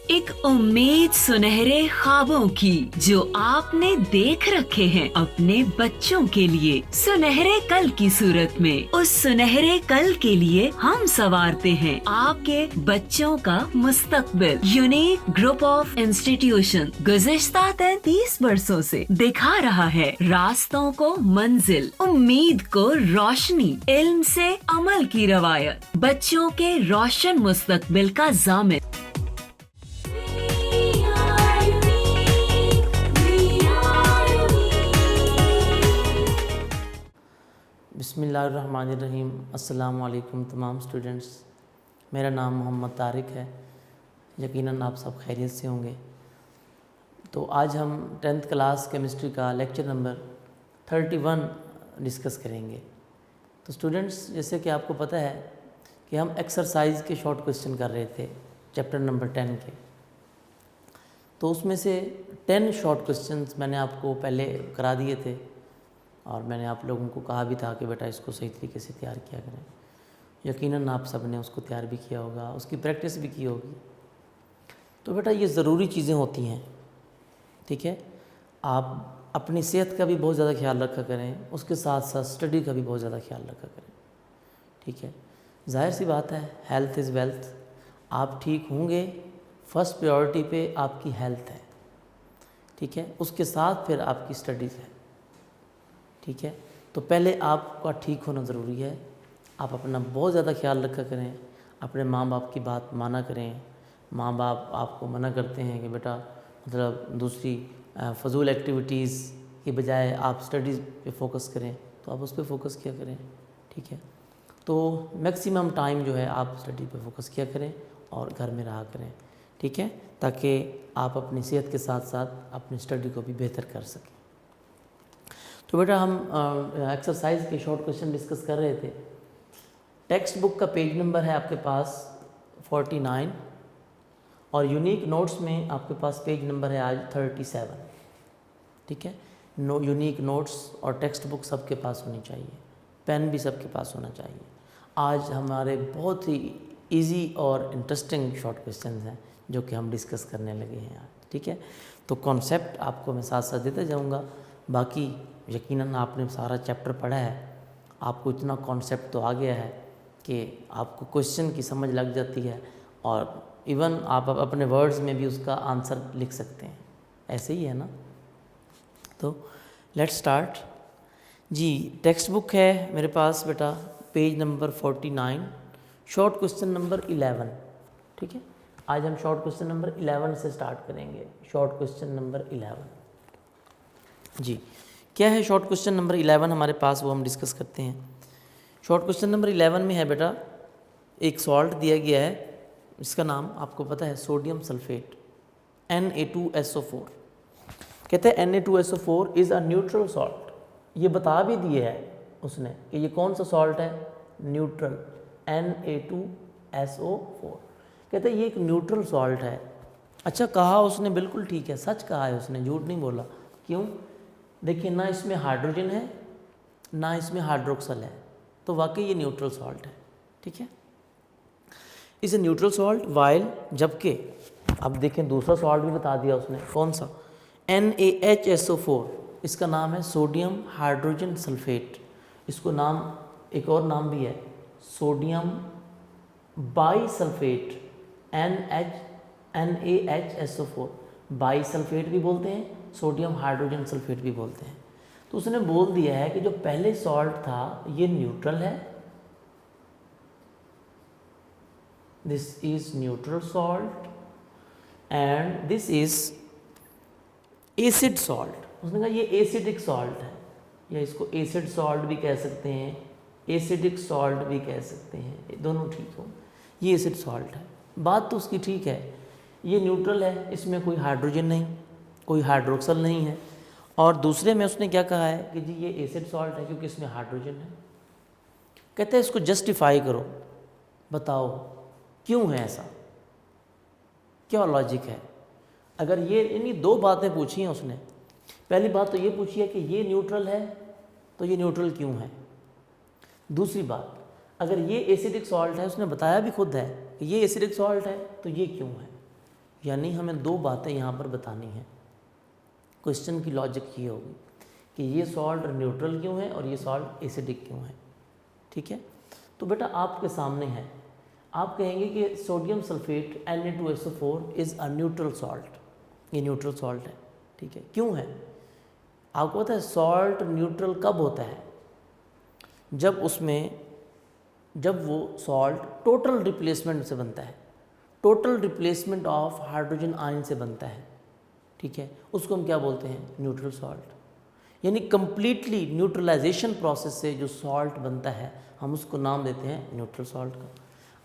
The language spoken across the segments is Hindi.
एक उम्मीद सुनहरे ख्वाबों की जो आपने देख रखे हैं अपने बच्चों के लिए, सुनहरे कल की सूरत में। उस सुनहरे कल के लिए हम संवारते हैं आपके बच्चों का मुस्तकबिल। यूनिक ग्रुप ऑफ इंस्टीट्यूशन गुज़िश्ता 33 वर्षों से दिखा रहा है रास्तों को मंजिल, उम्मीद को रोशनी, इल्म से अमल की रवायत, बच्चों के रोशन मुस्तकबिल का ज़ामिन। बिस्मिल्लाहिर्रहमानिर्रहीम। अस्सलामु अलैकुम तमाम स्टूडेंट्स। मेरा नाम मोहम्मद तारिक है। यकीनन आप सब खैरियत से होंगे। तो आज हम 10th क्लास केमिस्ट्री का लेक्चर नंबर 31 डिस्कस करेंगे। तो स्टूडेंट्स, जैसे कि आपको पता है कि हम एक्सरसाइज के शॉर्ट क्वेश्चन कर रहे थे चैप्टर नंबर 10 के। तो उसमें से 10 शॉर्ट क्वेश्चंस मैंने आपको पहले करा दिए थे और मैंने आप लोगों को कहा भी था कि बेटा इसको सही तरीके से तैयार किया करें। यकीनन आप सब ने उसको तैयार भी किया होगा, उसकी प्रैक्टिस भी की होगी। तो बेटा ये ज़रूरी चीज़ें होती हैं, ठीक है। आप अपनी सेहत का भी बहुत ज़्यादा ख्याल रखा करें, उसके साथ साथ स्टडी का भी बहुत ज़्यादा ख्याल रखा करें, ठीक है। जाहिर सी बात है, हेल्थ इज़ वेल्थ। आप ठीक होंगे, फर्स्ट प्रायोरिटी पे आपकी हेल्थ है, ठीक है। उसके साथ फिर आपकी स्टडीज़ है, ठीक है। तो पहले आपका ठीक होना ज़रूरी है। आप अपना बहुत ज़्यादा ख्याल रखा करें, अपने माँ बाप की बात माना करें। माँ बाप आपको मना करते हैं कि बेटा मतलब दूसरी फजूल एक्टिविटीज़ की बजाय आप स्टडीज़ पे फोकस करें, तो आप उस पर फोकस किया करें, ठीक है। तो मैक्सिमम टाइम जो है आप स्टडी पे फोकस किया करें और घर में रहा करें, ठीक है, ताकि आप अपनी सेहत के साथ साथ अपनी स्टडी को भी बेहतर कर सकें। तो बेटा हम एक्सरसाइज के शॉर्ट क्वेश्चन डिस्कस कर रहे थे। टेक्स्ट बुक का पेज नंबर है आपके पास 49 और यूनिक नोट्स में आपके पास पेज नंबर है आज 37, ठीक है। यूनिक नोट्स और टेक्स्ट बुक सबके पास होनी चाहिए, पेन भी सबके पास होना चाहिए। आज हमारे बहुत ही इजी और इंटरेस्टिंग शॉर्ट क्वेश्चन हैं जो कि हम डिस्कस करने लगे हैं आज, ठीक है। तो कॉन्सेप्ट आपको मैं साथ साथ देता जाऊँगा। बाकी यकीनन आपने सारा चैप्टर पढ़ा है, आपको इतना कॉन्सेप्ट तो आ गया है कि आपको क्वेश्चन की समझ लग जाती है और इवन आप अपने वर्ड्स में भी उसका आंसर लिख सकते हैं। ऐसे ही है ना। तो लेट्स स्टार्ट जी। टेक्स्ट बुक है मेरे पास बेटा page number 49, short question number 11, ठीक है। आज हम शॉर्ट क्वेश्चन नंबर 11 से स्टार्ट करेंगे। शॉर्ट क्वेश्चन नंबर 11 जी। क्या है शॉर्ट क्वेश्चन नंबर 11 हमारे पास, वो हम डिस्कस करते हैं। शॉर्ट क्वेश्चन नंबर 11 में है बेटा एक सॉल्ट दिया गया है, इसका नाम आपको पता है सोडियम सल्फेट Na2SO4। कहते हैं Na2SO4 is a neutral salt. ये बता भी दिया है उसने कि ये कौन सा सॉल्ट है, न्यूट्रल Na2SO4। कहते हैं ये एक न्यूट्रल सॉल्ट है। अच्छा कहा उसने, बिल्कुल ठीक है, सच कहा है उसने, झूठ नहीं बोला। क्यों? देखिए, ना इसमें हाइड्रोजन है ना इसमें हाइड्रोक्सल है, तो वाकई ये न्यूट्रल सॉल्ट है, ठीक है। इसे न्यूट्रल सॉल्ट वाइल, जबकि अब देखें दूसरा सॉल्ट भी बता दिया उसने, कौन सा, NaHSO4। इसका नाम है सोडियम हाइड्रोजन सल्फेट। इसको नाम एक और नाम भी है सोडियम बाईसल्फेट NaHSO4। बाईसल्फेट भी बोलते हैं, सोडियम हाइड्रोजन सल्फेट भी बोलते हैं। तो उसने बोल दिया है कि जो पहले सॉल्ट था ये न्यूट्रल है, this is neutral salt and this is acid salt. उसने कहा ये एसिडिक सॉल्ट है, या इसको एसिड सॉल्ट भी कह सकते हैं, एसिडिक सॉल्ट भी कह सकते हैं, दोनों ठीक हो। ये एसिड सॉल्ट है, बात तो उसकी ठीक है। ये न्यूट्रल है, इसमें कोई हाइड्रोजन नहीं, कोई हाइड्रोक्सल नहीं है। और दूसरे में उसने क्या कहा है कि जी ये एसिड सॉल्ट है क्योंकि इसमें हाइड्रोजन है। कहते हैं इसको जस्टिफाई करो, बताओ क्यों है ऐसा, क्या लॉजिक है। अगर ये इन्हीं दो बातें पूछी हैं उसने, पहली बात तो ये पूछी है कि ये न्यूट्रल है तो ये न्यूट्रल क्यों है। दूसरी बात, अगर ये एसिडिक सॉल्ट है, उसने बताया भी खुद है कि ये एसिडिक सॉल्ट है तो ये क्यों है। यानी हमें दो बातें यहाँ पर बतानी हैं। क्वेश्चन की लॉजिक ये होगी कि ये सॉल्ट न्यूट्रल क्यों है और ये सॉल्ट एसिडिक क्यों है। ठीक है, तो बेटा आपके सामने है, आप कहेंगे कि sodium sulphate Na2SO4 is a neutral salt, ये न्यूट्रल सॉल्ट है। ठीक है, क्यों है? आपको पता है सॉल्ट न्यूट्रल कब होता है? जब वो सॉल्ट टोटल रिप्लेसमेंट से बनता है, total replacement of hydrogen ion से बनता है। ठीक है, उसको हम क्या बोलते हैं? Neutral salt. यानी कंप्लीटली न्यूट्रलाइजेशन प्रोसेस से जो सॉल्ट बनता है हम उसको नाम देते हैं न्यूट्रल सॉल्ट का।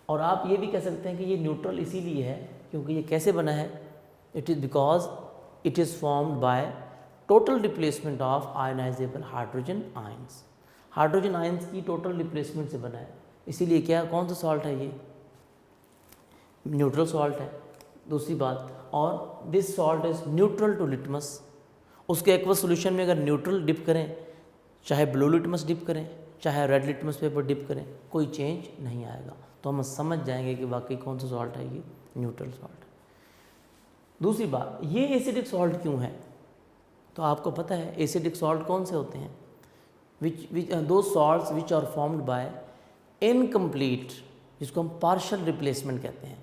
और आप ये भी कह सकते हैं कि ये न्यूट्रल इसीलिए है क्योंकि ये कैसे बना है? It is because it is formed by total replacement of ionizable hydrogen ions. Hydrogen ions की टोटल रिप्लेसमेंट से बना है, इसीलिए क्या, कौन सा सॉल्ट है? ये न्यूट्रल सॉल्ट है। दूसरी बात, और this salt is neutral to litmus. उसके एक्वस सॉल्यूशन में अगर न्यूट्रल डिप करें, चाहे ब्लू लिटमस डिप करें, चाहे रेड लिटमस पेपर डिप करें, कोई चेंज नहीं आएगा। तो हम समझ जाएंगे कि वाकई कौन सा सॉल्ट है, ये न्यूट्रल सॉल्ट है। दूसरी बात, ये एसिडिक सॉल्ट क्यों है? तो आपको पता है एसिडिक सॉल्ट कौन से होते हैं? दो salts which are formed by incomplete, जिसको हम पार्शियल रिप्लेसमेंट कहते हैं,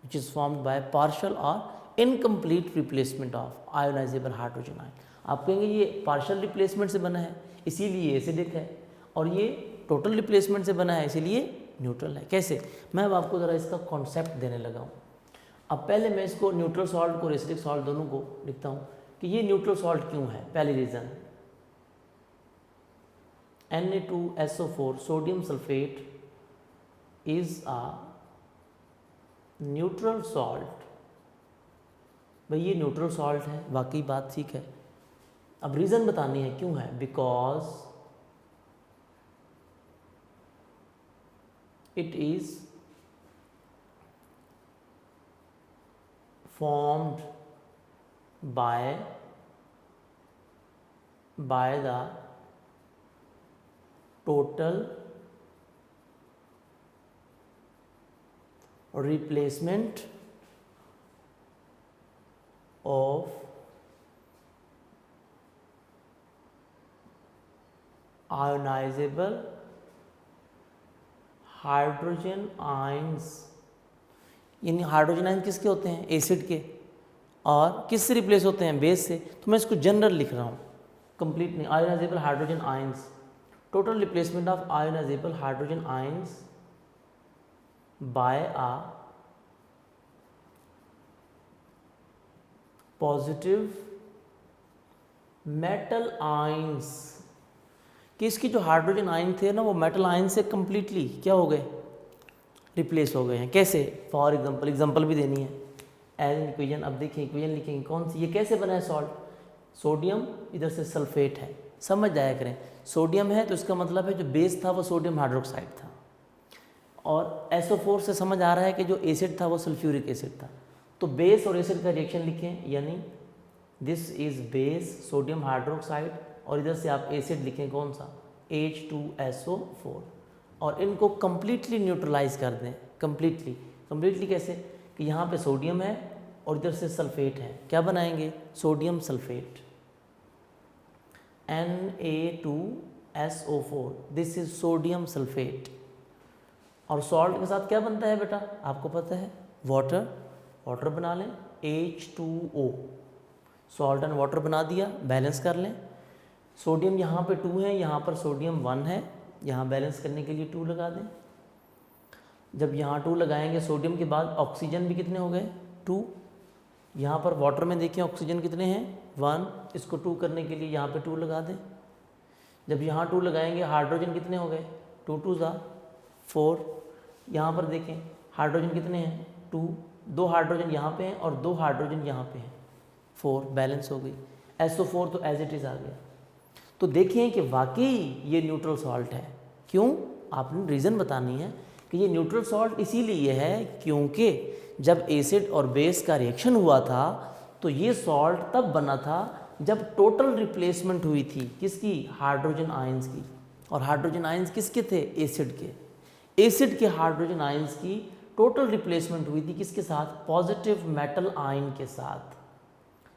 which is formed by partial और incomplete replacement of ionizable hydrogen ion. आप कहेंगे ये पार्शियल रिप्लेसमेंट से बना है इसीलिए एसिडिक है, और ये टोटल रिप्लेसमेंट से बना है इसीलिए न्यूट्रल है। कैसे? मैं अब आपको ज़रा इसका कॉन्सेप्ट देने लगा हूँ। अब पहले मैं इसको न्यूट्रल सॉल्ट को एसिडिक सॉल्ट दोनों को लिखता हूँ कि ये न्यूट्रल सॉल्ट क्यों है। पहली reason, Na2SO4 sodium sulphate is a neutral salt. भाई ये न्यूट्रल सॉल्ट है, वाकई बात ठीक है। अब रीज़न बतानी है क्यों है। Because it is formed by the total replacement of ionizable hydrogen ions. यानी हाइड्रोजन आयन किसके होते हैं? एसिड के। और किससे रिप्लेस होते हैं? बेस से। तो मैं इसको जनरल लिख रहा हूँ, कंप्लीट नहीं। Ionizable hydrogen ions, total replacement of ionizable hydrogen ions by a positive metal ions. कि इसकी जो हाइड्रोजन आयन थे ना वो मेटल आयन से कंप्लीटली क्या हो गए? रिप्लेस हो गए हैं। कैसे? फॉर एग्जांपल भी देनी है एज एन इक्वेशन। अब देखिए इक्वेशन लिखेंगे कौन सी, ये कैसे बना है सॉल्ट? सोडियम इधर से सल्फेट है, समझ जाया करें। सोडियम है तो इसका मतलब है जो बेस था वो सोडियम हाइड्रोक्साइड था, और SO4 से समझ आ रहा है कि जो एसिड था वो सल्फ्यूरिक एसिड था। तो बेस और एसिड का रिएक्शन लिखें, यानी this is base sodium hydroxide, और इधर से आप एसिड लिखें कौन सा? H2SO4, और इनको कंप्लीटली न्यूट्रलाइज कर दें। कंप्लीटली कैसे? कि यहाँ पे सोडियम है और इधर से सल्फेट है, क्या बनाएंगे? Sodium sulphate, Na2SO4, this is sodium sulphate. और सॉल्ट के साथ क्या बनता है बेटा? आपको पता है, वाटर बना लें, H2O, सॉल्ट एंड वाटर बना दिया, बैलेंस कर लें। सोडियम यहाँ पे 2 है, यहाँ पर सोडियम 1 है, यहाँ बैलेंस करने के लिए 2 लगा दें। जब यहाँ 2 लगाएंगे सोडियम के बाद ऑक्सीजन भी कितने हो गए? 2। यहाँ पर वाटर में देखिए ऑक्सीजन कितने हैं? 1। इसको 2 करने के लिए यहाँ पे 2 लगा दें। जब यहाँ 2 लगाएंगे हाइड्रोजन कितने हो गए? 2 2 4। यहाँ पर देखें हाइड्रोजन कितने हैं? 2। 2 हाइड्रोजन यहाँ पे हैं और 2 हाइड्रोजन यहाँ पे हैं, 4। बैलेंस हो गई। SO4 तो एज इट इज़ आ गया। तो देखिए कि वाकई ये न्यूट्रल सॉल्ट है। क्यों? आपने रीज़न बतानी है कि ये न्यूट्रल सॉल्ट इसीलिए है क्योंकि जब एसिड और बेस का रिएक्शन हुआ था तो ये सॉल्ट तब बना था जब टोटल रिप्लेसमेंट हुई थी। किसकी? हाइड्रोजन आयंस की। और हाइड्रोजन आयंस किसके थे? एसिड के। एसिड के हाइड्रोजन आयंस की टोटल रिप्लेसमेंट हुई थी किसके साथ? पॉजिटिव मेटल आयन के साथ,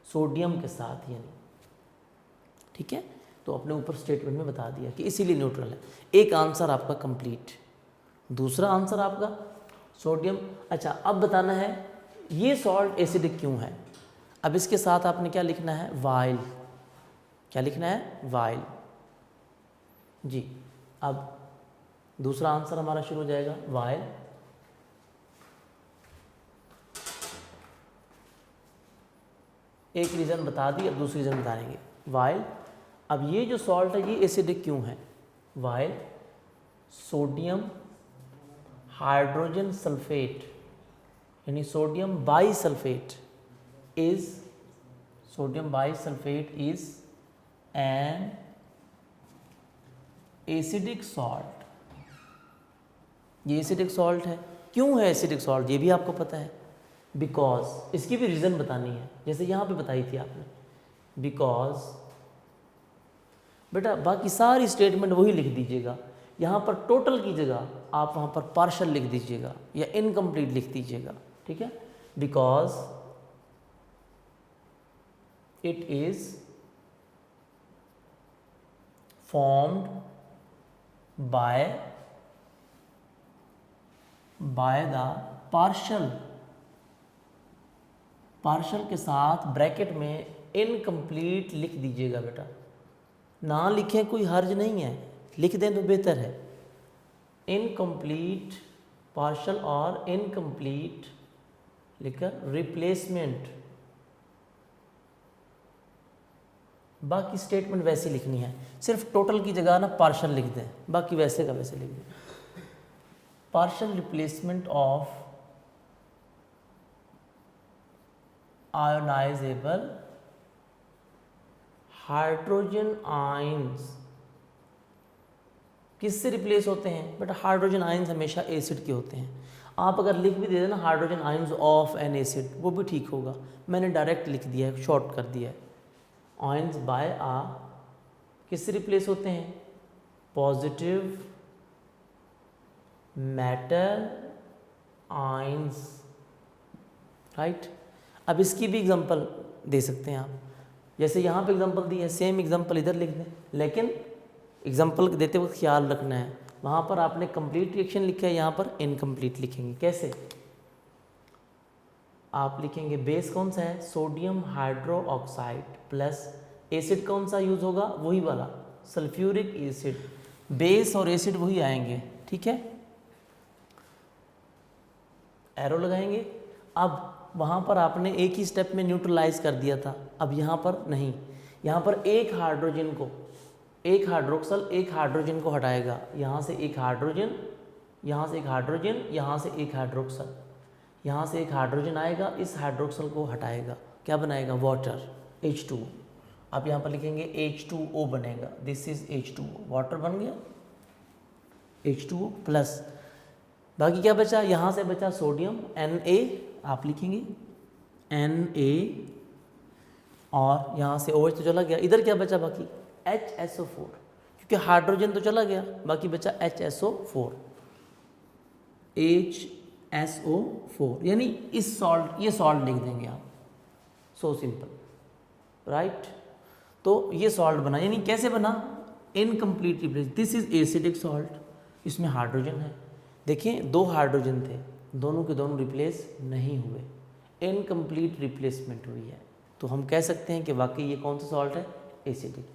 सोडियम के साथ यानी, ठीक है। तो अपने ऊपर स्टेटमेंट में बता दिया कि इसीलिए न्यूट्रल है। एक आंसर आपका कंप्लीट। दूसरा आंसर आपका सोडियम। अच्छा, अब बताना है ये सॉल्ट एसिडिक क्यों है। अब इसके साथ आपने क्या लिखना है? वाइल। क्या लिखना है? वाइल जी। अब दूसरा आंसर हमारा शुरू हो जाएगा वाइल। एक रीज़न बता दी, अब दूसरी रीज़न बताएंगे वाइल। अब ये जो सॉल्ट है ये एसिडिक क्यों है? वाइल सोडियम हाइड्रोजन सल्फेट यानी sodium bisulphate is an acidic salt. ये एसिडिक सॉल्ट है। क्यों है एसिडिक सॉल्ट ये भी आपको पता है। बिकॉज, इसकी भी रीज़न बतानी है, जैसे यहाँ पे बताई थी आपने। बिकॉज बेटा बाकी सारी स्टेटमेंट वही लिख दीजिएगा, यहाँ पर टोटल की जगह आप वहाँ पर पार्शल लिख दीजिएगा या इनकम्प्लीट लिख दीजिएगा, ठीक है। Because it is formed by the partial के साथ ब्रैकेट में इनकम्प्लीट लिख दीजिएगा बेटा। ना लिखें कोई हर्ज नहीं है, लिख दें तो बेहतर है। इनकम्प्लीट पार्शल और इनकम्प्लीट लिखकर रिप्लेसमेंट। बाकी स्टेटमेंट वैसी लिखनी है, सिर्फ टोटल की जगह ना पार्शल लिख दें, बाकी वैसे का वैसे लिख दें। Partial replacement of ionizable hydrogen ions किससे रिप्लेस होते हैं बेटा? हाइड्रोजन आयंस हमेशा एसिड के होते हैं। आप अगर लिख भी दे देना hydrogen ions of an acid, वो भी ठीक होगा। मैंने डायरेक्ट लिख दिया है, शॉर्ट कर दिया है। आयंस बाय आ किससे रिप्लेस होते हैं? Positive metal ions, right. अब इसकी भी एग्जांपल दे सकते हैं आप, जैसे यहाँ पे एग्जांपल दी है, सेम एग्जांपल इधर लिख दें। लेकिन एग्जांपल देते वक्त ख्याल रखना है, वहाँ पर आपने कंप्लीट रिएक्शन लिखा है, यहाँ पर इनकम्प्लीट लिखेंगे। कैसे? आप लिखेंगे बेस कौन सा है? Sodium hydro oxide plus acid कौन सा यूज़ होगा? वही वाला सल्फ्यूरिक एसिड। बेस और एसिड वही आएंगे, ठीक है। एरो लगाएंगे। अब वहाँ पर आपने एक ही स्टेप में न्यूट्रलाइज कर दिया था, अब यहाँ पर नहीं। यहाँ पर एक हाइड्रोजन को, एक हाइड्रोक्सल एक हाइड्रोजन को हटाएगा। यहाँ से एक हाइड्रोजन, यहाँ से एक हाइड्रोजन, यहाँ से एक हाइड्रोक्सल, यहाँ से एक हाइड्रोजन आएगा, इस हाइड्रोक्सल को हटाएगा, क्या बनाएगा? Water, H2। आप यहाँ पर लिखेंगे H2O बनेगा। दिस इज H2O, वाटर बन गया H2O प्लस। बाकी क्या बचा? यहाँ से बचा सोडियम Na, आप लिखेंगे Na, और यहाँ से OH तो चला गया। इधर क्या बचा बाकी? HSO4, क्योंकि हाइड्रोजन तो चला गया, बाकी बचा HSO4, HSO4। यानी इस सॉल्ट, ये सॉल्ट लिख देंगे आप, सो सिंपल, राइट। तो ये सॉल्ट बना, यानी कैसे बना? Incomplete replace. This is acidic salt, इसमें हाइड्रोजन है। देखिए दो हाइड्रोजन थे, दोनों के दोनों रिप्लेस नहीं हुए, इनकम्प्लीट रिप्लेसमेंट हुई है। तो हम कह सकते हैं कि वाकई ये कौन सा सॉल्ट है? एसिडिक।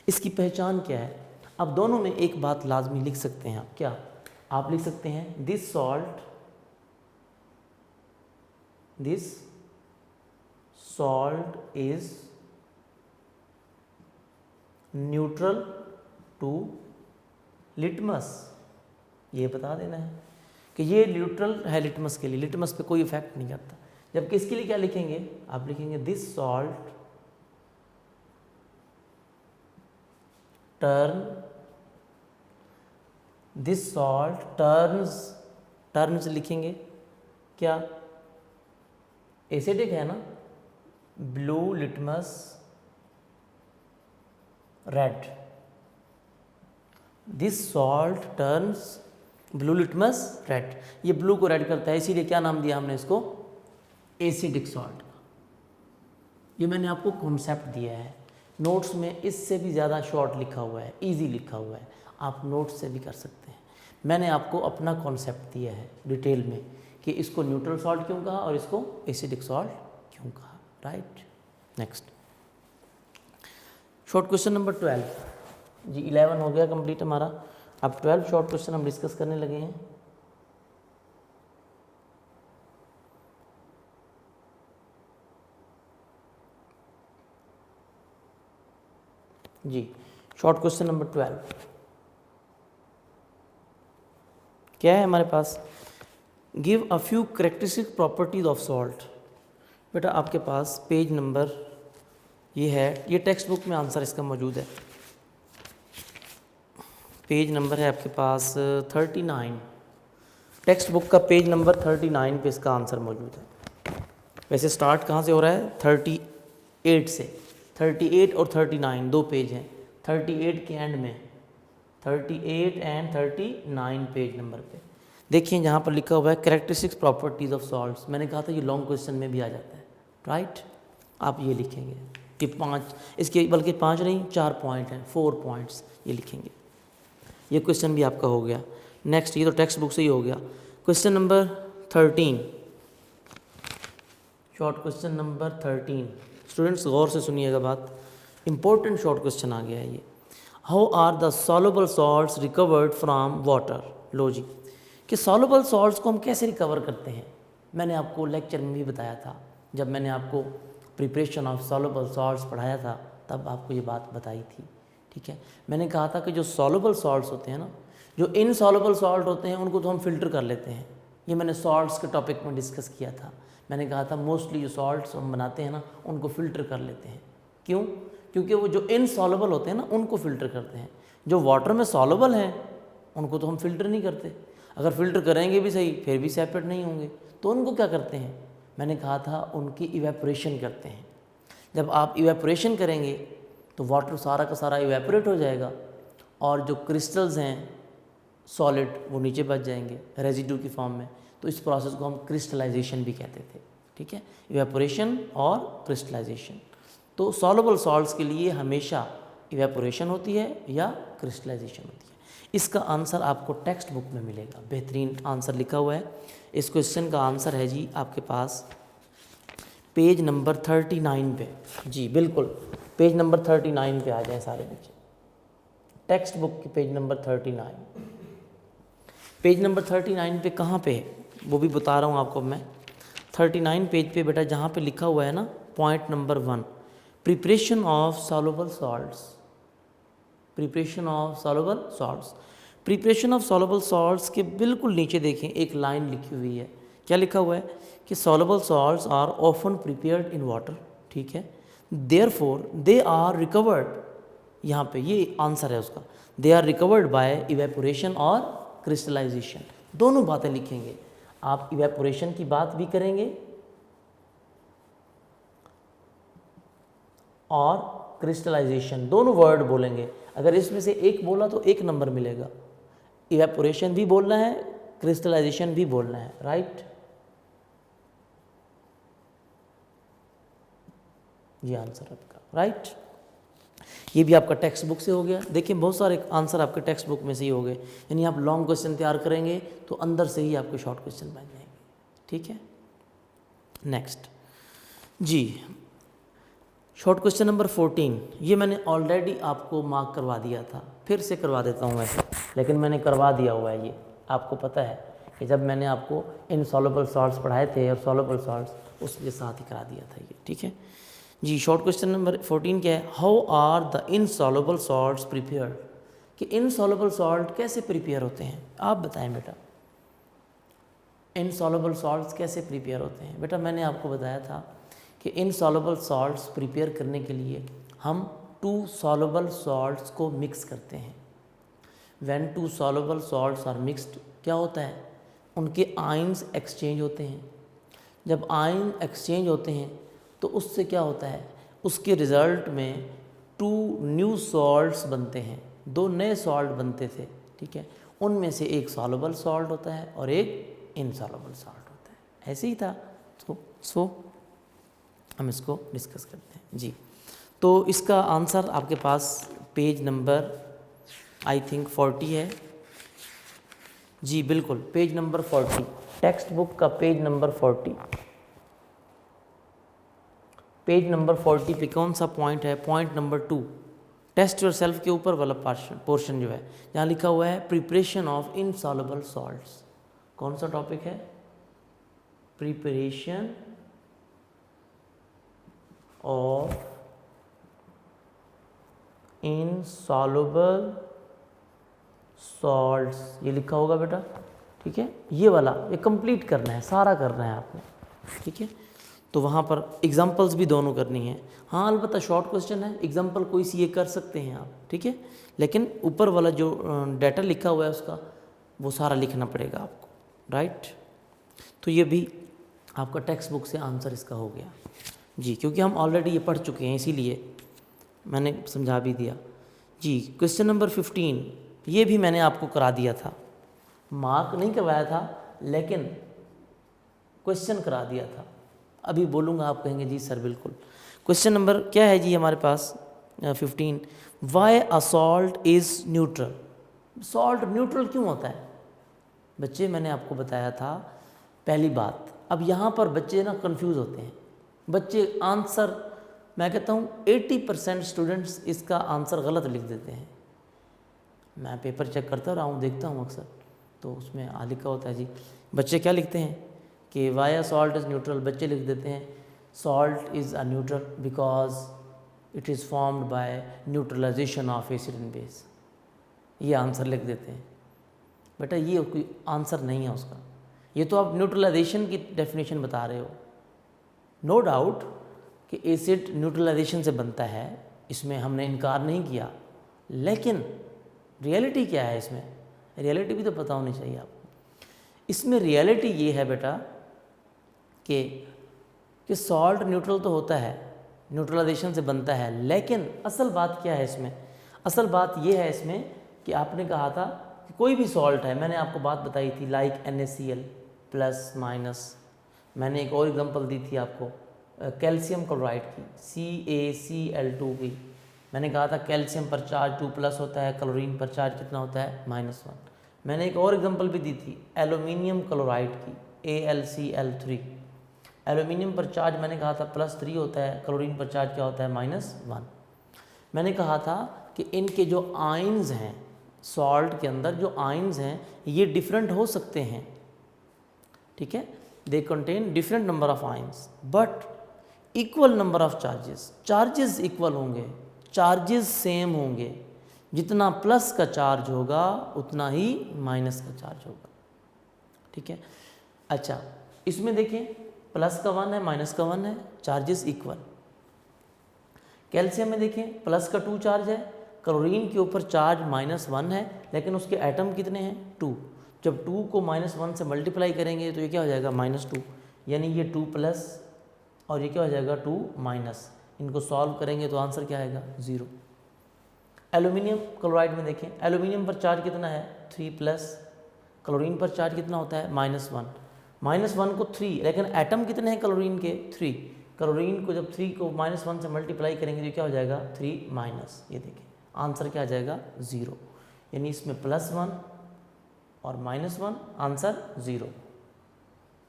इसकी पहचान क्या है? अब दोनों में एक बात लाजमी लिख सकते हैं आप, क्या? आप लिख सकते हैं this salt is neutral to litmus. ये बता देना है कि ये न्यूट्रल है लिटमस के लिए, लिटमस पे कोई इफेक्ट नहीं करता। जबकि इसके लिए क्या लिखेंगे? आप लिखेंगे दिस सॉल्ट टर्न्स लिखेंगे क्या? एसिडिक है ना, blue litmus red. This salt turns blue litmus red, ये ब्लू को रेड करता है, इसीलिए क्या नाम दिया हमने इसको, एसिडिक सॉल्ट। ये मैंने आपको कॉन्सेप्ट दिया है, नोट्स में इससे भी ज़्यादा शॉर्ट लिखा हुआ है, इजी लिखा हुआ है, आप नोट्स से भी कर सकते हैं। मैंने आपको अपना कॉन्सेप्ट दिया है डिटेल में कि इसको न्यूट्रल सॉल्ट क्यों कहा और इसको एसिडिक सॉल्ट क्यों कहा, right. Next short question number 12 जी, 11 हो गया कंप्लीट हमारा, अब 12 शॉर्ट क्वेश्चन हम डिस्कस करने लगे हैं। जी शॉर्ट क्वेश्चन नंबर 12 क्या है हमारे पास, give a few characteristic properties of salt. बेटा आपके पास पेज नंबर ये है, ये टेक्स्ट बुक में आंसर इसका मौजूद है, पेज नंबर है आपके पास 39, टेक्स्ट बुक का पेज नंबर 39 पे इसका आंसर मौजूद है। वैसे स्टार्ट कहाँ से हो रहा है, 38 से, 38 और 39 दो पेज हैं, 38 के एंड में, 38 एंड 39 पेज नंबर पे देखिए, जहाँ पर लिखा हुआ है कैरेक्टरिस्टिक्स प्रॉपर्टीज ऑफ सॉल्ट्स। मैंने कहा था ये लॉन्ग क्वेश्चन में भी आ जाता है, राइट। आप ये लिखेंगे कि 5, इसके बल्कि 5 नहीं 4 पॉइंट हैं, 4 पॉइंट्स ये लिखेंगे। ये क्वेश्चन भी आपका हो गया। नेक्स्ट, ये तो टेक्स्ट बुक से ही हो गया। Question number 13, short question number 13, students गौर से सुनिएगा बात, इंपॉर्टेंट शॉर्ट क्वेश्चन आ गया है ये। How are the soluble salts recovered from water. लो जी, कि सॉल्युबल सॉल्ट्स को हम कैसे रिकवर करते हैं, मैंने आपको लेक्चर में भी बताया था, जब मैंने आपको प्रिपरेशन ऑफ सॉल्युबल सॉल्ट्स पढ़ाया था तब आपको ये बात बताई थी, ठीक है। मैंने कहा था कि जो सॉल्युबल सॉल्ट्स होते हैं ना, जो इनसॉल्युबल सॉल्ट होते हैं उनको तो हम फिल्टर कर लेते हैं। ये मैंने सॉल्ट्स के टॉपिक में डिस्कस किया था। मैंने कहा था मोस्टली जो सॉल्ट्स हम बनाते हैं ना उनको फ़िल्टर कर लेते हैं। क्यों? क्योंकि वो जो इनसॉल्युबल होते हैं ना उनको फ़िल्टर करते हैं, जो वाटर में सॉल्युबल हैं उनको तो हम फ़िल्टर नहीं करते। अगर फ़िल्टर करेंगे भी सही फिर भी सेपरेट नहीं होंगे, तो उनको क्या करते हैं, मैंने कहा था उनकी इवेपोरेशन करते हैं। जब आप इवेपोरेशन करेंगे तो वाटर सारा का सारा इवेपोरेट हो जाएगा और जो क्रिस्टल्स हैं सॉलिड वो नीचे बच जाएंगे रेजिड्यू की फॉर्म में। तो इस प्रोसेस को हम क्रिस्टलाइजेशन भी कहते थे, ठीक है, इवेपोरेशन और क्रिस्टलाइजेशन। तो सॉल्युबल सॉल्ट्स के लिए हमेशा इवेपोरेशन होती है या क्रिस्टलाइजेशन होती है। इसका आंसर आपको टेक्स्ट बुक में मिलेगा, बेहतरीन आंसर लिखा हुआ है। इस क्वेश्चन का आंसर है जी आपके पास पेज नंबर 39 पे, जी बिल्कुल पेज नंबर 39 पे आ जाए सारे बच्चे, टेक्स्ट बुक के पेज नंबर 39। पेज नंबर 39 पे कहाँ पे है वो भी बता रहा हूँ आपको मैं। 39 पेज पे बेटा जहाँ पे लिखा हुआ है ना point number 1, preparation of soluble salts, preparation of soluble salts. Preparation of soluble salts के बिल्कुल नीचे देखें एक लाइन लिखी हुई है, क्या लिखा हुआ है कि soluble salts are often prepared in water, ठीक है, देयरफॉर दे आर रिकवर्ड, यहाँ पे ये आंसर है उसका, they are recovered by evaporation और क्रिस्टलाइजेशन। दोनों बातें लिखेंगे, आप इवेपोरेशन की बात भी करेंगे और क्रिस्टलाइजेशन, दोनों वर्ड बोलेंगे। अगर इसमें से एक बोला तो 1 नंबर मिलेगा, इवेपोरेशन भी बोलना है क्रिस्टलाइजेशन भी बोलना है, राइट। ये आंसर आपका, राइट। ये भी आपका टेक्स्ट बुक से हो गया। देखिए बहुत सारे आंसर आपके टेक्स्ट बुक में से ही हो गए, यानी आप लॉन्ग क्वेश्चन तैयार करेंगे तो अंदर से ही आपके शॉर्ट क्वेश्चन बन जाएंगे, ठीक है। नेक्स्ट जी, शॉर्ट क्वेश्चन नंबर 14, ये मैंने ऑलरेडी आपको मार्क करवा दिया था, फिर से करवा देता हूँ वैसे, लेकिन मैंने करवा दिया हुआ है। ये आपको पता है कि जब मैंने आपको इनसॉल्युबल सॉल्ट्स पढ़ाए थे और सॉल्युबल सॉल्ट्स उसके साथ ही करा दिया था ये, ठीक है जी। शॉर्ट क्वेश्चन नंबर 14 क्या है, how are the insoluble salts prepared, कि इनसॉल्युबल सॉल्ट कैसे प्रिपेयर होते हैं, आप बताएं बेटा। इनसॉल्युबल सॉल्ट्स कैसे प्रिपेयर होते हैं बेटा, मैंने आपको बताया था कि इनसॉल्युबल सॉल्ट्स प्रिपेयर करने के लिए हम 2 सॉल्युबल सॉल्ट्स को मिक्स करते हैं। When 2 soluble salts are mixed, क्या होता है, उनके आयंस एक्सचेंज होते हैं। जब आयन एक्सचेंज होते हैं तो उससे क्या होता है, उसके रिज़ल्ट में 2 न्यू सॉल्ट्स बनते हैं, 2 नए सॉल्ट बनते थे, ठीक है। उनमें से एक सॉल्युबल सॉल्ट होता है और एक इनसॉल्युबल सॉल्ट होता है। ऐसे ही था। सो हम इसको डिस्कस करते हैं जी। तो इसका आंसर आपके पास पेज नंबर आई थिंक 40 है जी, बिल्कुल पेज नंबर 40, टेक्स्ट बुक का पेज नंबर 40। पेज नंबर 40 पे कौन सा पॉइंट है? Point number 2, test yourself के ऊपर वाला पोर्शन जो है, यहाँ लिखा हुआ है प्रिपरेशन ऑफ इनसॉल्युबल सॉल्ट्स। कौन सा टॉपिक है? प्रिपरेशन ऑफ इनसॉल्युबल सॉल्ट्स, ये लिखा होगा बेटा, ठीक है। ये वाला ये कंप्लीट करना है, सारा करना है आपने, ठीक है। तो वहाँ पर एग्जांपल्स भी दोनों करनी है। हाँ अलबत्ता शॉर्ट क्वेश्चन है, एग्जांपल कोई सी ये कर सकते हैं आप, ठीक है, लेकिन ऊपर वाला जो डाटा लिखा हुआ है उसका वो सारा लिखना पड़ेगा आपको, राइट। तो ये भी आपका टेक्स्ट बुक से आंसर इसका हो गया जी, क्योंकि हम ऑलरेडी ये पढ़ चुके हैं इसीलिए मैंने समझा भी दिया जी। क्वेश्चन नंबर 15 ये भी मैंने आपको करा दिया था, मार्क नहीं करवाया था लेकिन क्वेश्चन करा दिया था। अभी बोलूँगा आप कहेंगे जी सर बिल्कुल। क्वेश्चन नंबर क्या है जी हमारे पास 15, why a salt is neutral. Salt neutral क्यों होता है बच्चे? मैंने आपको बताया था पहली बात। अब यहाँ पर बच्चे ना कंफ्यूज होते हैं, बच्चे आंसर, मैं कहता हूँ 80% स्टूडेंट्स इसका आंसर गलत लिख देते हैं। मैं पेपर चेक करता रहा हूँ, देखता हूँ अक्सर, तो उसमें लिखा होता है जी, बच्चे क्या लिखते हैं कि वाई सॉल्ट इज़ न्यूट्रल। बच्चे लिख देते हैं salt is a neutral because it is formed by neutralization of acid and base. ये आंसर लिख देते हैं। बेटा ये कोई आंसर नहीं है उसका, ये तो आप न्यूट्रलाइजेशन की डेफिनेशन बता रहे हो। नो डाउट कि एसिड न्यूट्रलाइजेशन से बनता है, इसमें हमने इनकार नहीं किया, लेकिन रियलिटी क्या है इसमें? रियलिटी भी तो पता होनी चाहिए आपको। इसमें रियलिटी ये है बेटा कि सॉल्ट न्यूट्रल तो होता है, न्यूट्रलाइजेशन से बनता है, लेकिन असल बात क्या है इसमें? असल बात ये है इसमें कि आपने कहा था कि कोई भी सॉल्ट है, मैंने आपको बात बताई थी लाइक NaCl प्लस माइनस। मैंने एक और एग्जांपल दी थी आपको कैल्शियम क्लोराइड की CaCl2 की। मैंने कहा था कैल्शियम पर चार्ज 2+ होता है, क्लोरीन पर चार्ज कितना होता है? -1। मैंने एक और एग्जांपल भी दी थी एल्यूमिनियम क्लोराइड की AlCl3। एल्यूमिनियम पर चार्ज मैंने कहा था +3 होता है, क्लोरीन पर चार्ज क्या होता है? -1। मैंने कहा था कि इनके जो आयन्स हैं, सॉल्ट के अंदर जो आयन्स हैं ये डिफरेंट हो सकते हैं, ठीक है, they contain different number of ions but equal number of charges. Charges equal होंगे, चार्जेस सेम होंगे, जितना प्लस का चार्ज होगा उतना ही माइनस का चार्ज होगा, ठीक है। अच्छा इसमें देखें प्लस का 1 है, माइनस का 1 है, चार्जेस इक्वल। कैल्शियम में देखें प्लस का 2 चार्ज है, क्लोरीन के ऊपर चार्ज -1 है, लेकिन उसके एटम कितने हैं? 2। जब 2 को -1 से मल्टीप्लाई करेंगे तो ये क्या हो जाएगा? -2, यानी ये 2+ और ये क्या हो जाएगा? 2-। इनको सॉल्व करेंगे तो आंसर क्या आएगा? 0। एल्यूमिनियम क्लोराइड में देखें, एल्यूमिनियम पर चार्ज कितना है? 3+, क्लोरीन पर चार्ज कितना होता है? -1। -1 को 3, लेकिन एटम कितने हैं क्लोरीन के? 3। क्लोरीन को जब 3 को -1 से मल्टीप्लाई करेंगे तो क्या हो जाएगा? 3-। ये देखें आंसर क्या आ जाएगा? 0। यानी इसमें +1 और -1 आंसर 0,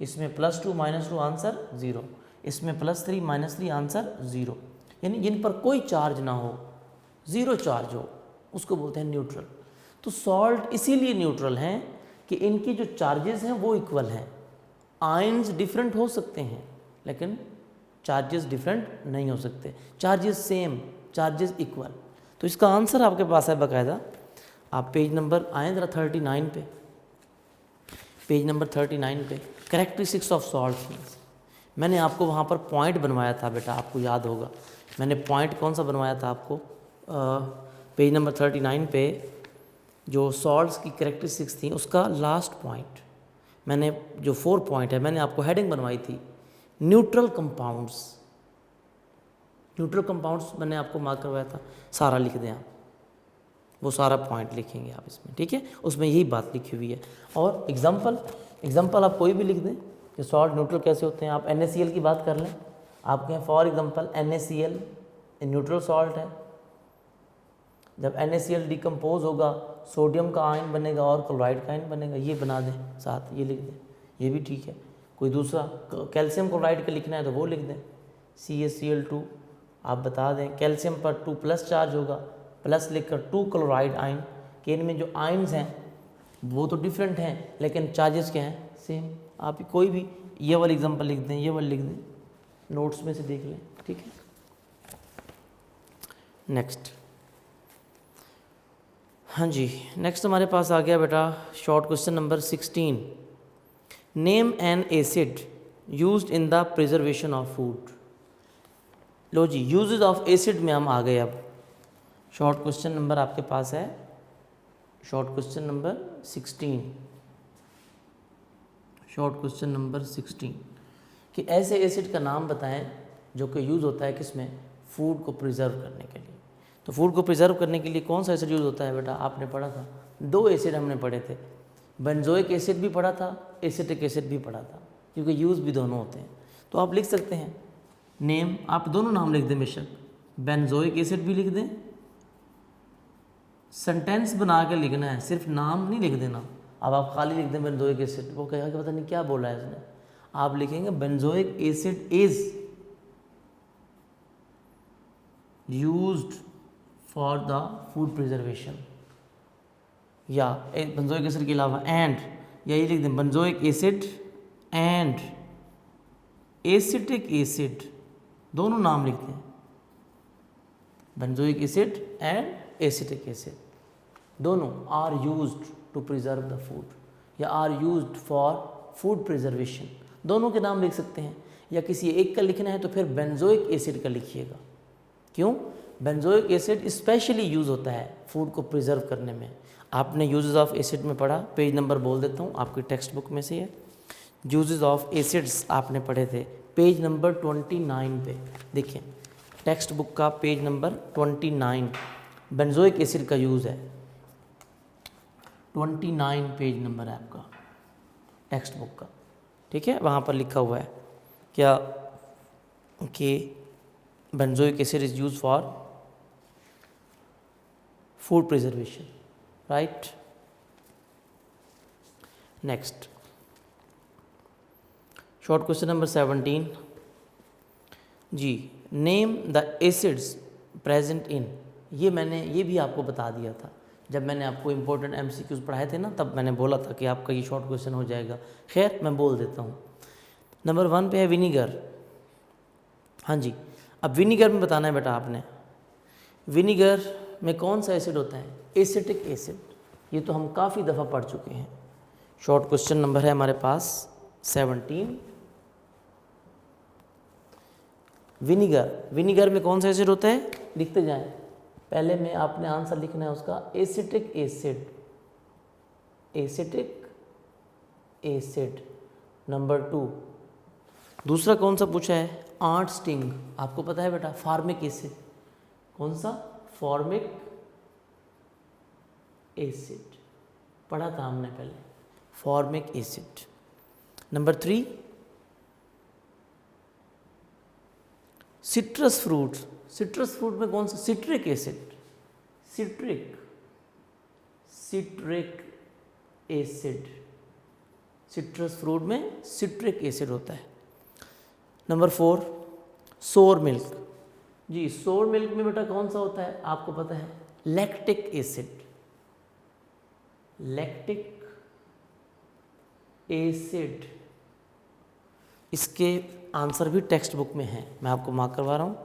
इसमें +2 -2 आंसर 0, इसमें +3 -3 आंसर 0। यानी जिन पर कोई चार्ज ना हो, 0 चार्ज हो, उसको बोलते हैं न्यूट्रल। तो सॉल्ट इसीलिए न्यूट्रल हैं कि इनके जो चार्जेस हैं वो इक्वल हैं। आयन्स डिफरेंट हो सकते हैं लेकिन चार्जेस डिफरेंट नहीं हो सकते, चार्जेस सेम, चार्जेस इक्वल। तो इसका आंसर आपके पास है बाकायदा। आप पेज नंबर आए ज़रा 39 पे, पेज नंबर 39 पे कैरेक्टरिस्टिक्स ऑफ सॉल्ट। मैंने आपको वहाँ पर पॉइंट बनवाया था बेटा, आपको याद होगा। मैंने पॉइंट कौन सा बनवाया था आपको? पेज नंबर 39 पे जो सॉल्ट्स की कैरेक्टरिस्टिक्स थी उसका लास्ट पॉइंट मैंने, जो 4 पॉइंट है, मैंने आपको हेडिंग बनवाई थी न्यूट्रल कंपाउंड्स। न्यूट्रल कंपाउंड्स मैंने आपको मार्क करवाया था, सारा लिख दें आप। वो सारा पॉइंट लिखेंगे आप इसमें, ठीक है। उसमें यही बात लिखी हुई है। और एग्जाम्पल आप कोई भी लिख दें कि सॉल्ट न्यूट्रल कैसे होते हैं। आप NaCl की बात कर लें, आप कहें for example NaCl neutral salt है। जब NaCl डिकम्पोज होगा सोडियम का आयन बनेगा और क्लोराइड का आयन बनेगा, ये बना दें साथ, ये लिख दें, ये भी ठीक है। कोई दूसरा कैल्शियम क्लोराइड का लिखना है तो वो लिख दें CaCl2, आप बता दें कैल्शियम पर 2+ चार्ज होगा, प्लस लिखकर 2 क्लोराइड आयन, कि इनमें जो आयन्स हैं वो तो डिफरेंट हैं लेकिन चार्जेस क्या हैं, सेम। आप कोई भी ये वाली एग्जांपल लिख दें, ये वाली लिख दें, नोट्स में से देख लें, ठीक है। नेक्स्ट, हाँ जी, नेक्स्ट हमारे पास आ गया बेटा short question number 16। Name an acid used in the preservation of food. लो जी, यूजेज ऑफ एसिड में हम आ गए। अब शॉर्ट क्वेश्चन नंबर आपके पास है, short question number 16, short question number 16 कि ऐसे एसिड का नाम बताएं जो कि यूज़ होता है किसमें, फूड को प्रिजर्व करने के लिए। तो फूड को प्रिजर्व करने के लिए कौन सा एसिड यूज़ होता है बेटा, आपने पढ़ा था, 2 एसिड हमने पढ़े थे, बेंजोइक एसिड भी पढ़ा था, एसिटिक एसिड भी पढ़ा था, क्योंकि यूज़ भी दोनों होते हैं। तो आप लिख सकते हैं नेम, आप दोनों नाम लिख दें बेशक, बेंजोइक एसिड भी लिख दें, सेंटेंस बना के लिखना है, सिर्फ नाम नहीं लिख देना। अब आप खाली लिख दें बेंजोइक एसिड, वो कहेगा कि पता नहीं क्या बोला है इसने। आप लिखेंगे benzoic acid is used for the food preservation, या बेंजोइक एसिड के अलावा एंड, या ये लिख दें benzoic acid and acetic acid, दोनों नाम लिखते हैं, benzoic acid and acetic acid, दोनों are used to preserve the food, या are used for food preservation, दोनों के नाम लिख सकते हैं। या किसी एक का लिखना है तो फिर बेंजोइक एसिड का लिखिएगा। क्यों, बेंजोइक एसिड स्पेशली यूज़ होता है फूड को प्रिजर्व करने में। आपने यूजेस ऑफ एसिड में पढ़ा, पेज नंबर बोल देता हूँ, आपकी टेक्स्ट बुक में से है, यूजेस ऑफ एसिड्स आपने पढ़े थे पेज नंबर 29 पे। देखिए टेक्स्ट बुक का पेज नंबर 29 बेंजोइक एसिड का यूज़ है, 29 पेज नंबर है आपका टेक्स्ट बुक का, ठीक है। वहाँ पर लिखा हुआ है क्या कि benzoic acid is use for food preservation, right. Next short question number 17 जी, name the acids present in. ये भी आपको बता दिया था जब मैंने आपको इम्पोर्टेंट MCQs पढ़ाए थे ना, तब मैंने बोला था कि आपका ये शॉर्ट क्वेश्चन हो जाएगा। खैर मैं बोल देता हूँ। नंबर 1 पे है विनीगर। हाँ जी, अब विनीगर में बताना है बेटा आपने, विनीगर में कौन सा एसिड होता है, एसिटिक एसिड। ये तो हम काफ़ी दफ़ा पढ़ चुके हैं। शॉर्ट क्वेश्चन नंबर है हमारे पास 17। विनीगर में कौन सा एसिड होता है, लिखते जाएं। पहले में आपने आंसर लिखना है उसका acetic acid, acetic acid. Number 2 दूसरा कौन सा पूछा है, आंट स्टिंग। आपको पता है बेटा फॉर्मिक एसिड, कौन सा, फॉर्मिक एसिड पढ़ा था हमने पहले, formic acid. Number 3 citrus fruits. Citrus fruit में कौन सा, citric acid, citric acid. Citrus fruit में सिट्रिक एसिड होता है। नंबर 4 सोर मिल्क। जी, सोर मिल्क में बेटा कौन सा होता है, आपको पता है, लैक्टिक एसिड, लैक्टिक एसिड। इसके आंसर भी टेक्स्ट बुक में है, मैं आपको मार्क करवा रहा हूँ।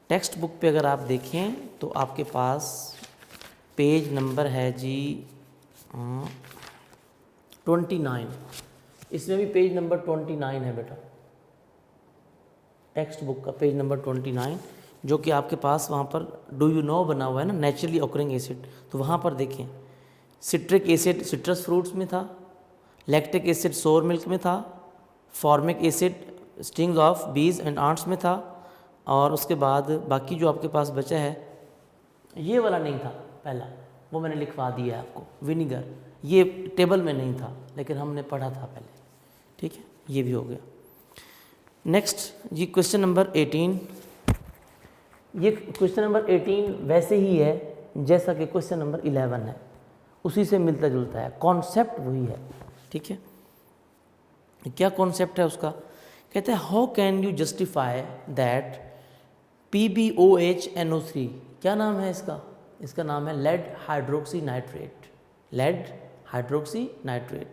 टेक्स्ट बुक पे अगर आप देखें तो आपके पास पेज नंबर है जी 29। इसमें भी पेज नंबर 29 है बेटा, टेक्स्ट बुक का पेज नंबर 29, जो कि आपके पास वहाँ पर डू यू नो बना हुआ है ना, नेचुरली ऑकरिंग एसिड। तो वहाँ पर देखें सिट्रिक एसिड सिट्रस फ्रूट्स में था, लैक्टिक एसिड सोर मिल्क में था, फॉर्मिक एसिड स्टिंग्स ऑफ बीज एंड आंट्स में था, और उसके बाद बाकी जो आपके पास बचा है, ये वाला नहीं था पहला, वो मैंने लिखवा दिया है आपको। विनीगर ये टेबल में नहीं था लेकिन हमने पढ़ा था पहले, ठीक है, ये भी हो गया। नेक्स्ट जी क्वेश्चन नंबर 18। ये क्वेश्चन नंबर 18 वैसे ही है जैसा कि क्वेश्चन नंबर 11 है, उसी से मिलता जुलता है, कॉन्सेप्ट वही है, ठीक है। क्या कॉन्सेप्ट है उसका? कहते हैं how can you justify that PbOH NO3, क्या नाम है इसका? इसका नाम है lead hydroxy nitrate. Lead hydroxy nitrate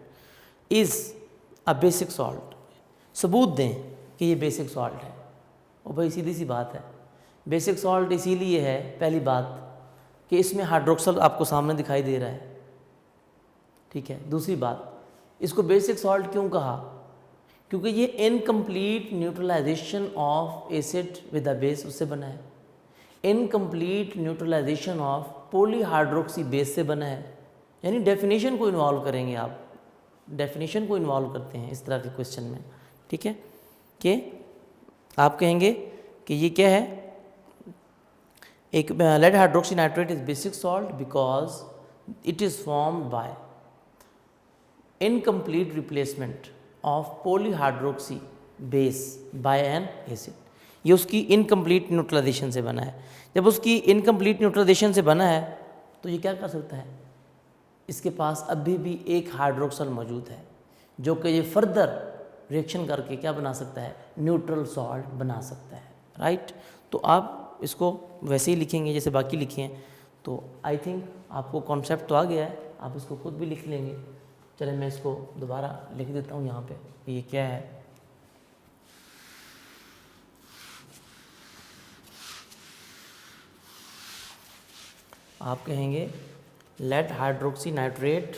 is a basic salt. सबूत दें कि ये बेसिक सॉल्ट है। और भाई सीधी सी बात है, बेसिक सॉल्ट इसीलिए है, पहली बात कि इसमें हाइड्रोक्सल आपको सामने दिखाई दे रहा है, ठीक है। दूसरी बात, इसको बेसिक सॉल्ट क्यों कहा? क्योंकि ये incomplete neutralisation of acid with a base उससे बना है, incomplete neutralisation of polyhydroxy base से बना है। यानी डेफिनेशन को इन्वॉल्व करेंगे आप, डेफिनेशन को इन्वॉल्व करते हैं इस तरह के क्वेश्चन में, ठीक है। कि आप कहेंगे कि ये क्या है, एक lead hydroxy nitrate is basic salt because it is formed by incomplete replacement of polyhydroxy base by an acid. ये उसकी इनकम्प्लीट न्यूट्रलाइजेशन से बना है। जब उसकी इनकम्प्लीट न्यूट्रलाइजेशन से बना है तो ये क्या कर सकता है, इसके पास अभी भी एक हाइड्रोक्सल मौजूद है जो कि ये फर्दर रिएक्शन करके क्या बना सकता है, न्यूट्रल सॉल्ट बना सकता है, राइट। तो आप इसको वैसे ही लिखेंगे जैसे बाकी लिखे हैं। तो आई थिंक आपको कॉन्सेप्ट तो आ गया है, आप इसको खुद भी लिख लेंगे। चलिए मैं इसको दोबारा लिख देता हूँ यहाँ पे, ये क्या है। आप कहेंगे lead hydroxy nitrate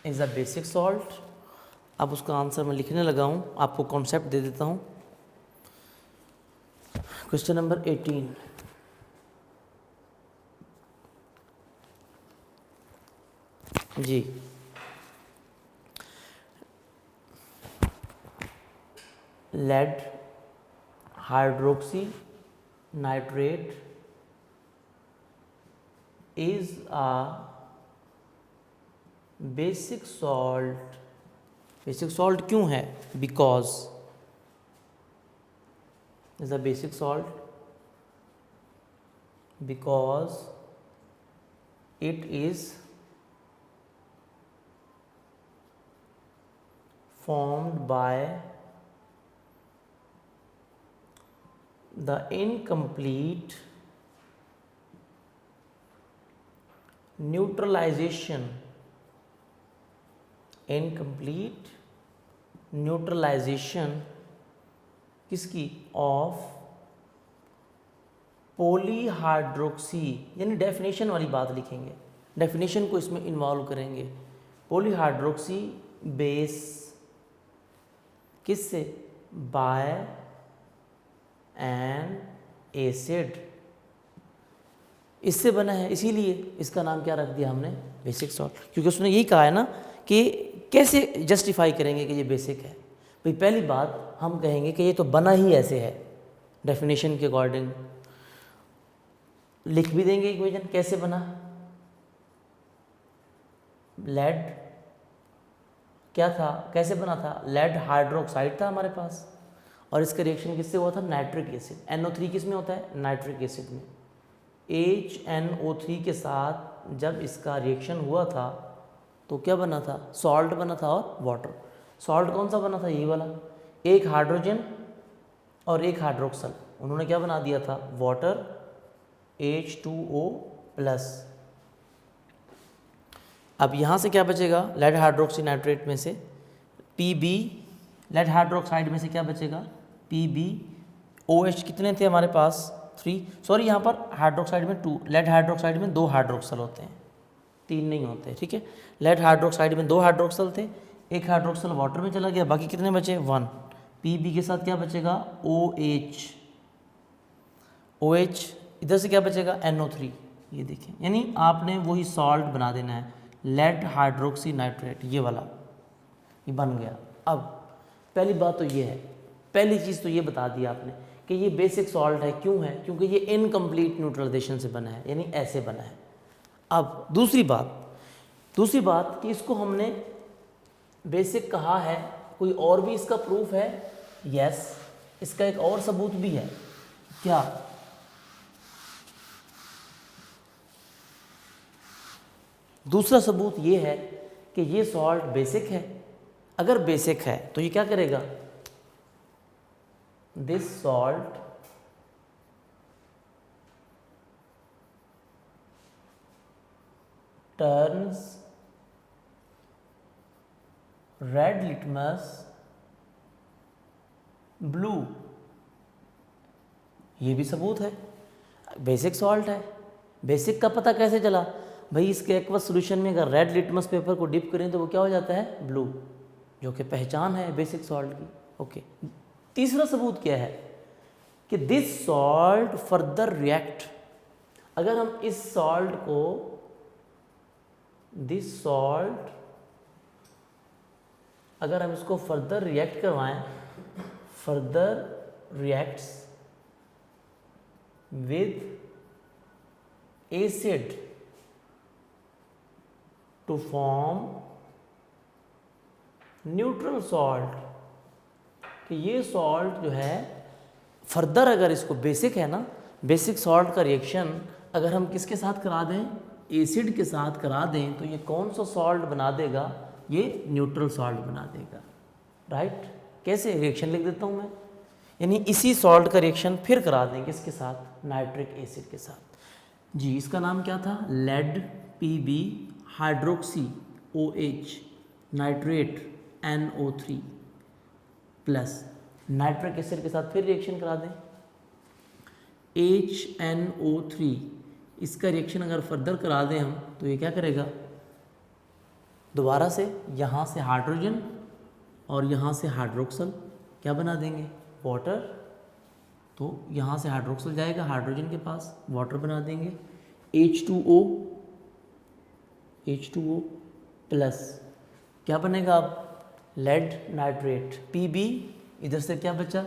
is a basic salt. अब उसका आंसर मैं लिखने लगा हूँ, आपको कॉन्सेप्ट दे देता हूँ। क्वेश्चन नंबर 18, जी lead hydroxy nitrate is a basic salt. Basic salt क्यों है? Because is a basic salt because it is formed by the incomplete neutralization किसकी? ऑफ पॉलीहाइड्रोक्सी, यानी डेफिनेशन वाली बात लिखेंगे, डेफिनेशन को इसमें इन्वॉल्व करेंगे। पॉलीहाइड्रोक्सी बेस किससे? बाय एन एसिड, इससे बना है, इसीलिए इसका नाम क्या रख दिया हमने? Basic salt. क्योंकि उसने यही कहा है ना कि कैसे जस्टिफाई करेंगे कि ये बेसिक है। भाई पहली बात हम कहेंगे कि ये तो बना ही ऐसे है, डेफिनेशन के अकॉर्डिंग लिख भी देंगे इक्वेशन कैसे बना। लेड क्या था, कैसे बना था? लेड हाइड्रोक्साइड था हमारे पास और इसका रिएक्शन किससे हुआ था? Nitric acid. NO3 किस में होता है? नाइट्रिक एसिड में। HNO3 के साथ जब इसका रिएक्शन हुआ था तो क्या बना था? सॉल्ट बना था और वाटर। सॉल्ट कौन सा बना था? ये वाला, एक हाइड्रोजन और एक हाइड्रोक्सल, उन्होंने क्या बना दिया था? Water H2O+। अब यहाँ से क्या बचेगा? लेड हाइड्रोक्सी नाइट्रेट में से Pb, लेड हाइड्रोक्साइड में से क्या बचेगा? PbOH कितने थे हमारे पास? 3। सॉरी यहाँ पर हाइड्रोक्साइड में 2, लेड हाइड्रोक्साइड में 2 हाइड्रोक्सल होते हैं, 3 नहीं होते, ठीक है। लेड हाइड्रोक्साइड में 2 हाइड्रोक्सल थे, एक हाइड्रोक्सल वाटर में चला गया, बाकी कितने बचे? 1। Pb के साथ क्या बचेगा? OH। OH इधर से क्या बचेगा? NO3। ये देखें, यानी आपने वही सॉल्ट बना देना है, लेड हाइड्रोक्सी नाइट्रेट, ये वाला, ये बन गया। अब पहली बात तो ये है, पहली चीज़ तो ये बता दी आपने कि ये बेसिक सॉल्ट है। क्यों है? क्योंकि ये इनकम्प्लीट न्यूट्रलाइजेशन से बना है, यानी ऐसे बना है। अब दूसरी बात कि इसको हमने बेसिक कहा है, कोई और भी इसका प्रूफ है? यस, इसका एक और सबूत भी है। क्या? दूसरा सबूत ये है कि ये सॉल्ट बेसिक है। अगर बेसिक है तो ये क्या करेगा? This salt turns red litmus blue. ये भी सबूत है, बेसिक सॉल्ट है। बेसिक का पता कैसे चला? भाई इसके एक्वस सॉल्यूशन में अगर रेड लिटमस पेपर को डिप करें तो वो क्या हो जाता है? ब्लू, जो कि पहचान है बेसिक सॉल्ट की। ओके, तीसरा सबूत क्या है कि दिस सॉल्ट फर्दर रिएक्ट। अगर हम इस सॉल्ट को, दिस सॉल्ट अगर हम इसको फर्दर रिएक्ट करवाएं, further reacts with acid to form neutral salt, कि ये सॉल्ट जो है फर्दर, अगर इसको बेसिक है ना, बेसिक सॉल्ट का रिएक्शन अगर हम किसके साथ करा दें? एसिड के साथ करा दें, तो ये कौन सा सॉल्ट बना देगा? ये न्यूट्रल सॉल्ट बना देगा। राइट? कैसे? रिएक्शन लिख देता हूँ मैं, यानी इसी सॉल्ट का रिएक्शन फिर करा देंगे इसके साथ, नाइट्रिक एसिड के साथ। जी, इसका नाम क्या था? Lead Pb hydroxy OH nitrate NO3 plus nitric acid के साथ फिर रिएक्शन करा दें, HNO3। इसका रिएक्शन अगर फर्दर करा दें हम, तो ये क्या करेगा? दोबारा से यहाँ से हाइड्रोजन और यहाँ से हाइड्रोक्सल क्या बना देंगे? वाटर। तो यहाँ से हाइड्रोक्सल जाएगा हाइड्रोजन के पास, वाटर बना देंगे। H2O प्लस क्या बनेगा अब? लेड नाइट्रेट Pb, इधर से क्या बचा?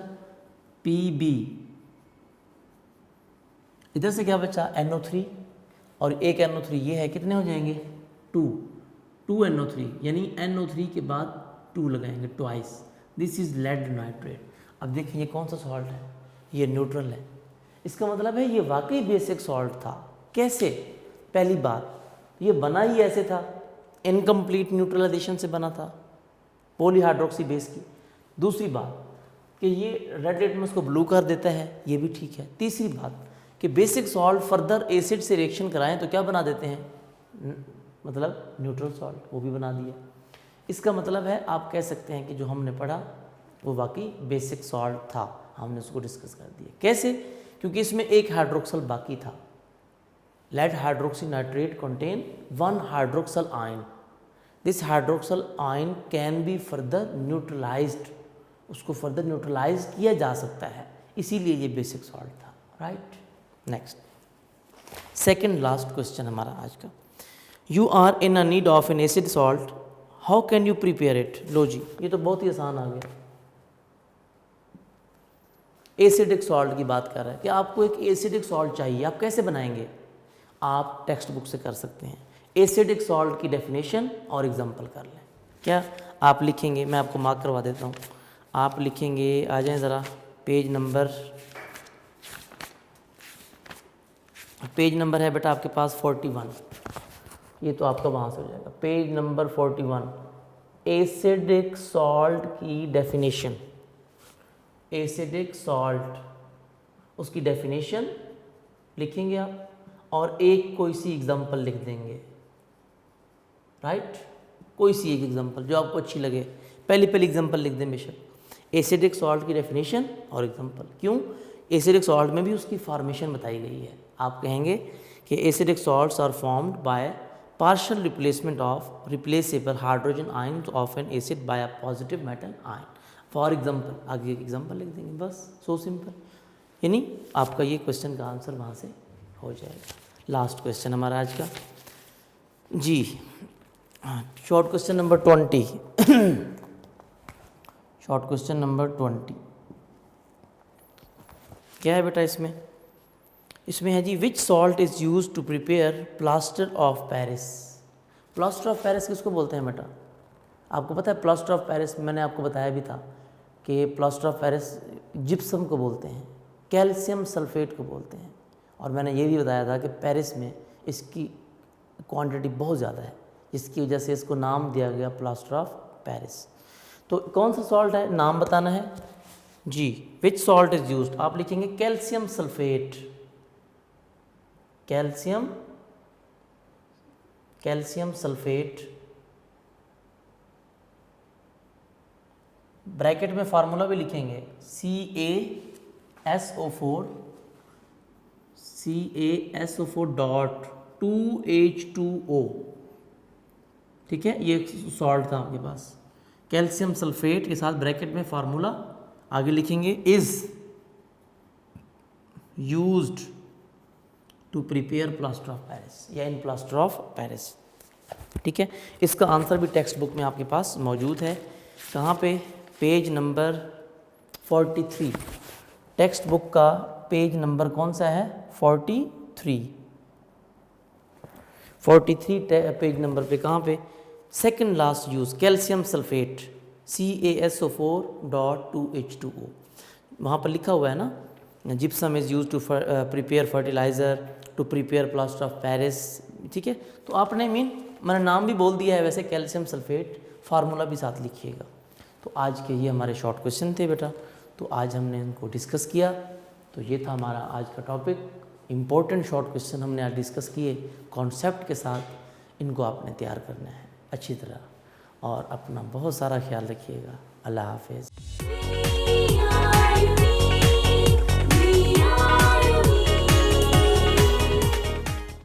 Pb, इधर से क्या बचा? NO3, और एक NO3 ये है, कितने हो जाएंगे? 2 NO3, यानी NO3 के बाद 2 लगाएंगे, twice. This is lead nitrate. अब देखिए ये कौन सा सॉल्ट है? ये न्यूट्रल है। इसका मतलब है ये वाकई बेसिक सॉल्ट था। कैसे? पहली बात, ये बना ही ऐसे था, इनकम्प्लीट न्यूट्रलाइजेशन से बना था, पॉलीहाइड्रोक्सी बेस की। दूसरी बात कि ये रेड लिटमस को ब्लू कर देता है, ये भी ठीक है। तीसरी बात कि बेसिक सॉल्ट फर्दर एसिड से रिएक्शन कराएं तो क्या बना देते हैं? मतलब न्यूट्रल सॉल्ट, वो भी बना दिया। इसका मतलब है आप कह सकते हैं कि जो हमने पढ़ा वो वाकई बेसिक सॉल्ट था, हमने उसको डिस्कस कर दिया। कैसे? क्योंकि इसमें एक हाइड्रोक्सल बाकी था। Lead hydroxy nitrate contain 1 hydroxyl ion. This hydroxyl ion can be further neutralized, उसको फर्दर न्यूट्रलाइज किया जा सकता है, इसीलिए ये बेसिक सॉल्ट था। Right? Next, second last question हमारा आज का। You are in a need of an acid salt, how can you prepare it? लो जी, ये तो बहुत ही आसान आ गया। एसिडिक सॉल्ट की बात कर रहा है कि आपको एक एसिडिक सॉल्ट चाहिए, आप कैसे बनाएंगे? आप टेक्स्ट बुक से कर सकते हैं। एसिडिक सॉल्ट की डेफिनेशन और एग्जांपल कर लें। क्या आप लिखेंगे? मैं आपको मार्क करवा देता हूँ। आप लिखेंगे, आ जाएं ज़रा, पेज नंबर है बेटा आपके पास 41। ये तो आपका वहाँ से हो जाएगा। पेज नंबर 41, एसिडिक सॉल्ट की डेफिनेशन। एसिडिक सॉल्ट, उसकी डेफिनेशन लिखेंगे आप और एक कोई सी एग्जांपल लिख देंगे। राइट? कोई सी एक एग्जांपल जो आपको अच्छी लगे, पहली एग्जांपल लिख दें बेशक। एसिडिक सॉल्ट की डेफिनेशन और एग्जांपल। क्यों? एसिडिक सॉल्ट में भी उसकी फॉर्मेशन बताई गई है। आप कहेंगे कि acidic salts are formed by partial replacement of replaceable hydrogen ions of an acid by a positive metal ion. For example, आगे एग्जाम्पल लिख देंगे, बस सो सिंपल। यानी आपका ये क्वेश्चन का आंसर वहाँ से हो जाएगा। लास्ट क्वेश्चन हमारा आज का जी, short question number 20। Short question number 20। क्या है बेटा इसमें? इसमें है जी which salt is use to prepare plaster of Paris. Plaster of Paris किसको बोलते हैं बेटा? आपको पता है प्लास्टर ऑफ पेरिस, मैंने आपको बताया भी था कि प्लास्टर ऑफ पेरिस जिप्सम को बोलते हैं, कैल्शियम सल्फेट को बोलते हैं, और मैंने ये भी बताया था कि पेरिस में इसकी क्वांटिटी बहुत ज़्यादा है, जिसकी वजह से इसको नाम दिया गया प्लास्टर ऑफ पेरिस। तो कौन सा सॉल्ट है, नाम बताना है जी। विच सॉल्ट इज यूज्ड, आप लिखेंगे calcium sulphate, calcium sulphate, bracket में फार्मूला भी लिखेंगे CaSO4 ठीक है, ये सॉल्ट था आपके पास। कैल्शियम सल्फेट के साथ ब्रैकेट में फार्मूला आगे लिखेंगे is used to prepare plaster of Paris या इन प्लास्टर ऑफ पेरिस। ठीक है, इसका आंसर भी टेक्स्ट बुक में आपके पास मौजूद है। कहाँ पे? Page number 43। टेक्स्ट बुक का पेज नंबर कौन सा है? 43 पेज नंबर पे कहाँ पे? Second last use calcium sulphate CaSO4.2H2O, वहाँ पर लिखा हुआ है ना, gypsum is use to prepare fertiliser to prepare plaster of Paris. ठीक है, तो आपने मैंने नाम भी बोल दिया है वैसे, कैल्शियम सल्फेट, फार्मूला भी साथ लिखिएगा। तो आज के ये हमारे शॉर्ट क्वेश्चन थे बेटा, तो आज हमने इनको डिस्कस किया। तो ये था हमारा आज का टॉपिक, इम्पोर्टेंट शॉर्ट क्वेश्चन हमने आज डिस्कस किए कॉन्सेप्ट के साथ। इनको आपने तैयार करना है अच्छी तरह, और अपना बहुत सारा ख्याल रखिएगा। अल्लाह हाफिज़।